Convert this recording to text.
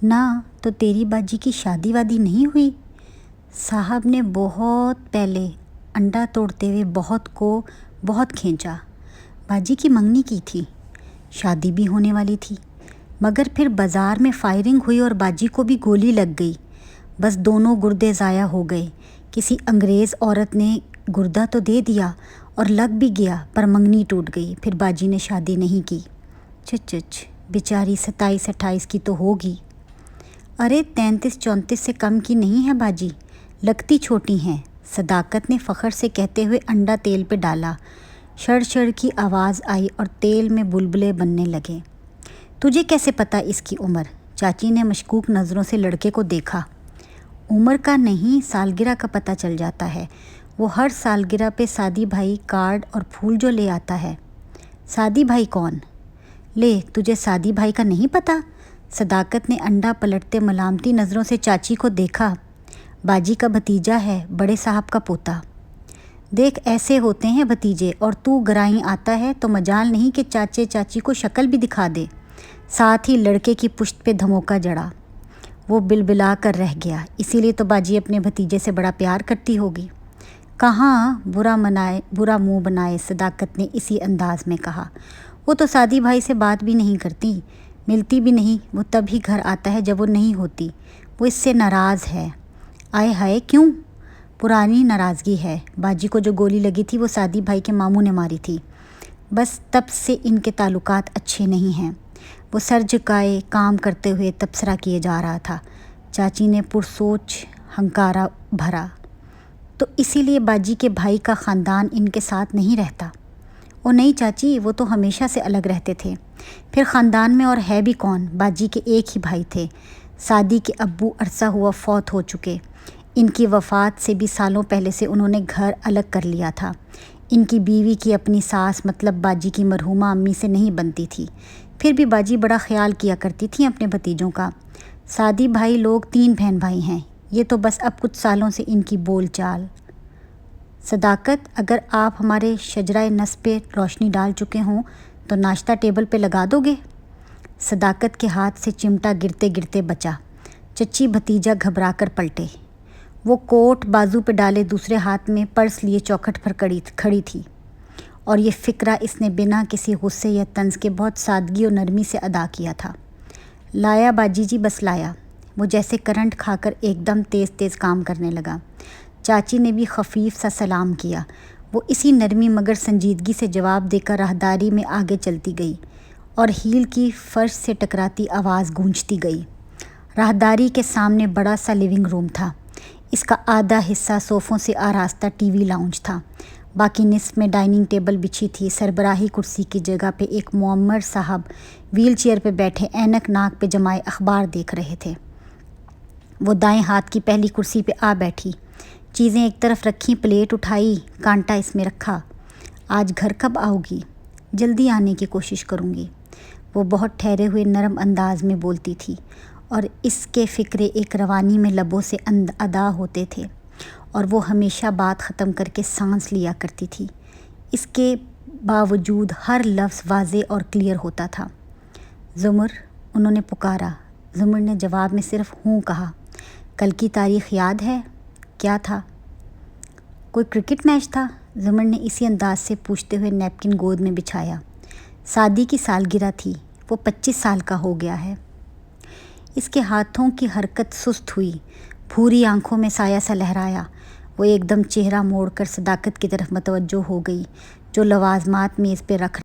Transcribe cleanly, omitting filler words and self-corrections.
ना तो तेरी बाजी की शादी वादी नहीं हुई? साहब ने बहुत पहले अंडा तोड़ते हुए बहुत खींचा। बाजी की मंगनी की थी, शादी भी होने वाली थी, मगर फिर बाज़ार में फायरिंग हुई और बाजी को भी गोली लग गई। बस दोनों गुर्दे ज़ाया हो गए। किसी अंग्रेज़ औरत ने गुर्दा तो दे दिया और लग भी गया, पर मंगनी टूट गई। फिर बाजी ने शादी नहीं की। चुच बेचारी 27-28 की तो होगी। अरे 33-34 से कम की नहीं है बाजी, लगती छोटी हैं, सदाकत ने फ़ख्र से कहते हुए अंडा तेल पे डाला। शड़ की आवाज़ आई और तेल में बुलबुले बनने लगे। तुझे कैसे पता इसकी उम्र? चाची ने मशकूक नज़रों से लड़के को देखा। उम्र का नहीं, सालगिरह का पता चल जाता है। वो हर सालगिरह पे सादी भाई कार्ड और फूल जो ले आता है। सादी भाई कौन? ले, तुझे सादी भाई का नहीं पता? सदाकत ने अंडा पलटते मलामती नज़रों से चाची को देखा। बाजी का भतीजा है, बड़े साहब का पोता। देख ऐसे होते हैं भतीजे, और तू गराई आता है तो मजाल नहीं कि चाचे चाची को शक्ल भी दिखा दे। साथ ही लड़के की पुश्त पे धमोका जड़ा। वो बिलबिला कर रह गया। इसीलिए तो बाजी अपने भतीजे से बड़ा प्यार करती होगी। कहाँ बुरा मुंह बनाए, सदाकत ने इसी अंदाज में कहा। वो तो सादी भाई से बात भी नहीं करती, मिलती भी नहीं। वो तभी घर आता है जब वो नहीं होती। वो इससे नाराज़ है। आए हाय, क्यों? पुरानी नाराज़गी है। बाजी को जो गोली लगी थी वो सादी भाई के मामू ने मारी थी। बस तब से इनके ताल्लुकात अच्छे नहीं हैं। वो सर झुकाए काम करते हुए तबसरा किए जा रहा था। चाची ने पुरसोच हंकारा भरा। तो इसीलिए बाजी के भाई का ख़ानदान इनके साथ नहीं रहता? ओ नहीं चाची, वो तो हमेशा से अलग रहते थे। फिर ख़ानदान में और है भी कौन? बाजी के एक ही भाई थे। सादी के अब्बू अरसा हुआ फौत हो चुके। इनकी वफ़ात से भी सालों पहले से उन्होंने घर अलग कर लिया था। इनकी बीवी की अपनी सास मतलब बाजी की मरहूमा अम्मी से नहीं बनती थी। फिर भी बाजी बड़ा ख्याल किया करती थी अपने भतीजों का। सादी भाई लोग 3 बहन भाई हैं। ये तो बस अब कुछ सालों से इनकी बोल चाल। सदाकत, अगर आप हमारे शजराए नस पे रोशनी डाल चुके हों तो नाश्ता टेबल पे लगा दोगे? सदाकत के हाथ से चिमटा गिरते गिरते बचा। चच्ची भतीजा घबरा कर पलटे। वो कोट बाजू पे डाले दूसरे हाथ में पर्स लिए चौखट पर खड़ी थी, और ये फ़िक्रा इसने बिना किसी गुस्से या तंज़ के बहुत सादगी और नरमी से अदा किया था। लाया बाजी जी, बस लाया। वो जैसे करंट खाकर एकदम तेज़ तेज़ काम करने लगा। चाची ने भी खफीफ सा सलाम किया। वो इसी नरमी मगर संजीदगी से जवाब देकर राहदारी में आगे चलती गई और हील की फर्श से टकराती आवाज़ गूंजती गई। राहदारी के सामने बड़ा सा लिविंग रूम था। इसका आधा हिस्सा सोफ़ों से आरास्ता टीवी लाउंज था। बाकी निस्फ में डाइनिंग टेबल बिछी थी। सरबराही कुर्सी की जगह पे एक मुअम्मर साहब व्हील चेयर पे बैठे ऐनक नाक पे जमाए अखबार देख रहे थे। वो दाएं हाथ की पहली कुर्सी पे आ बैठी। चीज़ें एक तरफ रखी, प्लेट उठाई, कांटा इसमें रखा। आज घर कब आओगी? जल्दी आने की कोशिश करूँगी। वो बहुत ठहरे हुए नरम अंदाज में बोलती थी और इसके फ़िक्रे एक रवानी में लबों से अदा होते थे, और वो हमेशा बात ख़त्म करके सांस लिया करती थी। इसके बावजूद हर लफ्ज़ वाज़े और क्लियर होता था। ज़ुमर, उन्होंने पुकारा। ज़ुमर ने जवाब में सिर्फ हूँ कहा। कल की तारीख़ याद है? क्या था? कोई क्रिकेट मैच था? ज़ुमर ने इसी अंदाज से पूछते हुए नैपकिन गोद में बिछाया। सादी की सालगिरह थी। वो 25 साल का हो गया है। इसके हाथों की हरकत सुस्त हुई। भूरी आंखों में साया सा लहराया। वो एकदम चेहरा मोड़कर सदाकत की तरफ मतवज्जो हो गई, जो लवाज़मात मेज़ पे रख